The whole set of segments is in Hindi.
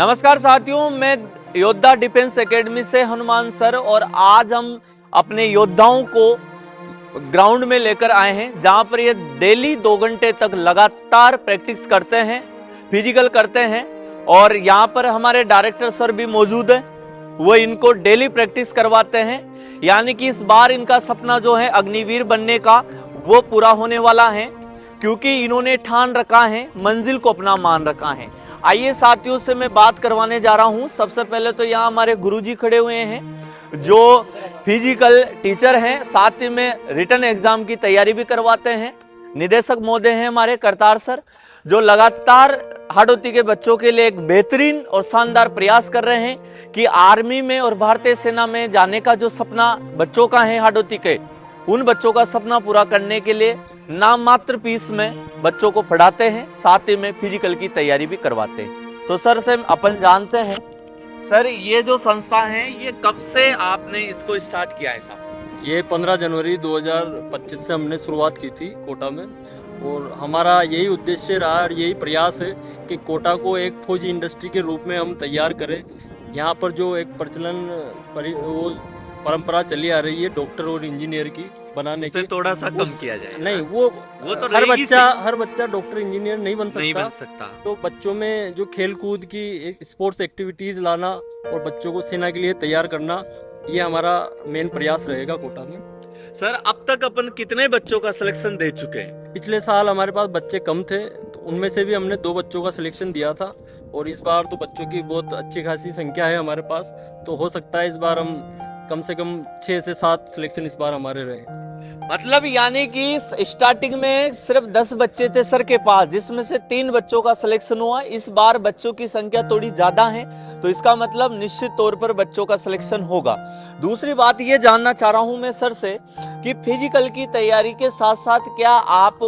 नमस्कार साथियों, मैं योद्धा डिफेंस एकेडमी से हनुमान सर और आज हम अपने योद्धाओं को ग्राउंड में लेकर आए हैं जहां पर ये डेली 2 घंटे तक लगातार प्रैक्टिस करते हैं, फिजिकल करते हैं। और यहां पर हमारे डायरेक्टर सर भी मौजूद हैं, वो इनको डेली प्रैक्टिस करवाते हैं। यानी कि इस बार इनका सपना जो है अग्निवीर बनने का वो पूरा होने वाला है, क्योंकि इन्होंने ठान रखा है, मंजिल को अपना मान रखा है। आइए साथियों से मैं बात करवाने जा रहा हूं। सबसे पहले तो यहाँ हमारे गुरुजी खड़े हुए हैं जो फिजिकल टीचर हैं, साथ ही में रिटन एग्जाम की तैयारी भी करवाते हैं। निदेशक महोदय हैं हमारे करतार सर, जो लगातार हाड़ौती के बच्चों के लिए एक बेहतरीन और शानदार प्रयास कर रहे हैं कि आर्मी में और भारतीय सेना में जाने का जो सपना बच्चों का है हाड़ौती के, उन बच्चों का सपना पूरा करने के लिए नाम मात्र फीस में बच्चों को पढ़ाते हैं, साथ ही में फिजिकल की तैयारी भी करवाते हैं। तो सर से अपन जानते हैं, सर ये जो संस्था है ये कब से आपने इसको स्टार्ट किया है साहब? ये 15 जनवरी 2025 से हमने शुरुआत की थी कोटा में, और हमारा यही उद्देश्य रहा और यही प्रयास है कि कोटा को एक फौजी इंडस्ट्री के रूप में हम तैयार करें। यहाँ पर जो एक वो परंपरा चली आ रही है डॉक्टर और इंजीनियर की बनाने की, थोड़ा सा कम किया जाए। नहीं, वो तो हर बच्चा डॉक्टर इंजीनियर नहीं बन सकता। तो बच्चों में जो खेल कूद की स्पोर्ट्स एक्टिविटीज लाना और बच्चों को सेना के लिए तैयार करना, ये हमारा मेन प्रयास रहेगा कोटा में। सर अब तक अपन कितने बच्चों का सिलेक्शन दे चुके हैं? पिछले साल हमारे पास बच्चे कम थे, तो उनमें से भी हमने 2 बच्चों का सिलेक्शन दिया था, और इस बार तो बच्चों की बहुत अच्छी खासी संख्या है हमारे पास। तो हो सकता है इस बार हम कम से कम 6 से 7 सिलेक्शन इस बार हमारे रहे। मतलब यानी कि स्टार्टिंग में सिर्फ 10 बच्चे थे सर के पास, जिसमें से 3 बच्चों का सिलेक्शन हुआ। इस बार बच्चों की संख्या थोड़ी ज्यादा है, तो इसका मतलब निश्चित तौर पर बच्चों का सिलेक्शन होगा। दूसरी बात ये जानना चाह रहा हूं मैं सर से कि फिजिकल की तैयारी के साथ साथ क्या आप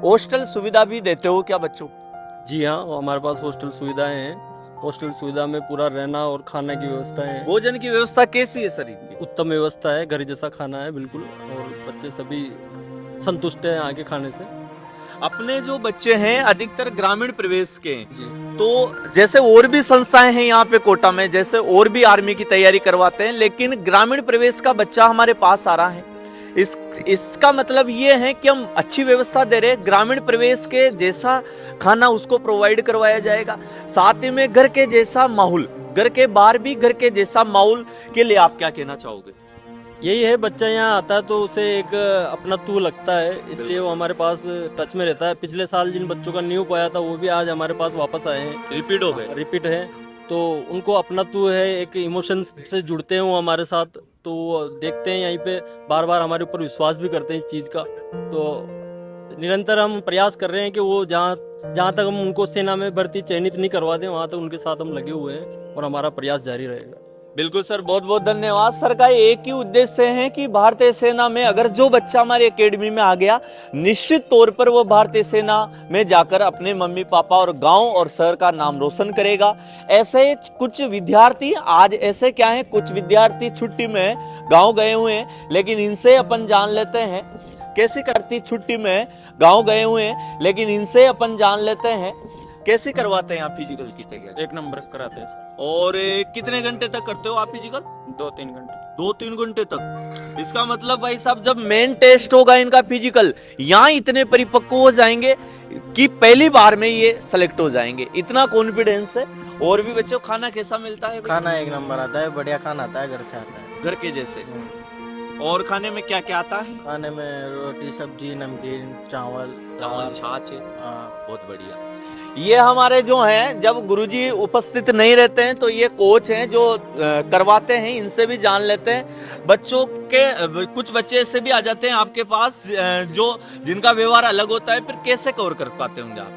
हॉस्टल सुविधा भी देते हो क्या बच्चों को? जी हाँ, हमारे पास हॉस्टल सुविधाएं हैं। हॉस्टल सुविधा में पूरा रहना और खाने की व्यवस्था है। भोजन की व्यवस्था कैसी है सर इनकी? उत्तम व्यवस्था है, घर जैसा खाना है बिल्कुल, और बच्चे सभी संतुष्ट हैं यहाँ के खाने से। अपने जो बच्चे हैं अधिकतर ग्रामीण प्रवेश के, तो जैसे और भी संस्थाएं हैं यहाँ पे कोटा में, जैसे और भी आर्मी की तैयारी करवाते हैं, लेकिन ग्रामीण प्रवेश का बच्चा हमारे पास आ रहा है। इसका मतलब ये है कि हम अच्छी व्यवस्था दे रहे हैं, ग्रामीण प्रवेश के जैसा खाना उसको प्रोवाइड करवाया जाएगा, साथ ही में घर के जैसा माहौल, घर के बाहर भी घर के जैसा माहौल के लिए आप क्या कहना चाहोगे? यही है, बच्चा यहाँ आता है तो उसे एक अपना तू लगता है, इसलिए वो हमारे पास टच में रहता है। पिछले साल जिन बच्चों का न्यू पाया था वो भी आज हमारे पास वापस आए हैं, रिपीट है। तो उनको अपना तू है, एक इमोशन से जुड़ते हैं वो हमारे साथ, तो देखते हैं यहीं पे, बार बार हमारे ऊपर विश्वास भी करते हैं इस चीज़ का। तो निरंतर हम प्रयास कर रहे हैं कि वो जहाँ तक हम उनको सेना में भर्ती चयनित नहीं करवा दें, वहाँ तक उनके साथ हम लगे हुए हैं और हमारा प्रयास जारी रहेगा। बिल्कुल सर, बहुत बहुत धन्यवाद। सर का एक ही उद्देश्य है कि भारतीय सेना में अगर जो बच्चा हमारी एकेडमी में आ गया, निश्चित तौर पर वो भारतीय सेना में जाकर अपने मम्मी पापा और गांव और शहर का नाम रोशन करेगा। ऐसे कुछ विद्यार्थी आज ऐसे क्या है, कुछ विद्यार्थी छुट्टी में गांव गए हुए हैं, लेकिन इनसे अपन जान लेते हैं कैसे करती छुट्टी में गांव गए हुए हैं, लेकिन इनसे अपन जान लेते हैं कैसे करवाते हैं आप फिजिकल की तैयारी? 1 नंबर कराते हैं। और कितने घंटे तक करते हो आप फिजिकल? 2-3 घंटे। 2-3 घंटे तक। इसका मतलब भाई साहब जब मेन टेस्ट होगा इनका फिजिकल, यहाँ इतने परिपक्व हो जाएंगे कि पहली बार में ये सेलेक्ट हो जाएंगे, इतना कॉन्फिडेंस है। और भी बच्चों, खाना कैसा मिलता है? खाना 1 नंबर आता है, बढ़िया खाना आता है, घर से आता है, घर के जैसे। और खाने में क्या क्या आता है? खाने में रोटी सब्जी नमकीन चावल छाछ। बहुत बढ़िया। ये हमारे जो हैं, जब गुरुजी उपस्थित नहीं रहते हैं तो ये कोच हैं जो करवाते हैं, इनसे भी जान लेते हैं। बच्चों के कुछ बच्चे ऐसे भी आ जाते हैं आपके पास जो जिनका व्यवहार अलग होता है, फिर कैसे कवर कर पाते होंगे आप?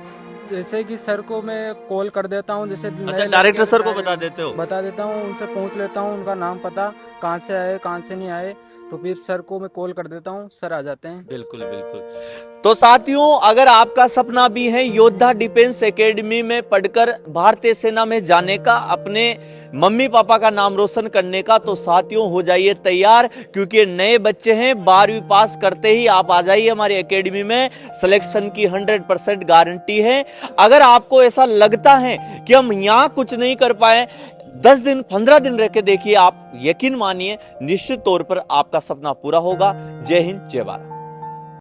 जैसे कि सर को मैं कॉल कर देता हूँ, जैसे अच्छा, डायरेक्टर सर को बता देते हो? बता देता हूँ, उनसे पूछ लेता हूँ उनका नाम पता, कहाँ से आए कहाँ से नहीं आए, तो फिर सर को मैं कॉल कर देता हूँ, सर आ जाते हैं। बिल्कुल बिल्कुल। तो साथियों, अगर आपका सपना भी है योद्धा डिफेंस एकेडमी में पढ़कर भारतीय सेना में जाने का, अपने मम्मी पापा का नाम रोशन करने का, तो साथियों हो जाइए तैयार, क्योंकि ये नए बच्चे हैं। 12वीं पास करते ही आप आ जाइए हमारी एकेडमी में, सिलेक्शन की 100% गारंटी है। अगर आपको ऐसा लगता है कि हम यहाँ कुछ नहीं कर पाए, 10 दिन 15 दिन रह के देखिए, आप यकीन मानिए निश्चित तौर पर आपका सपना पूरा होगा। जय हिंद, जय भारत।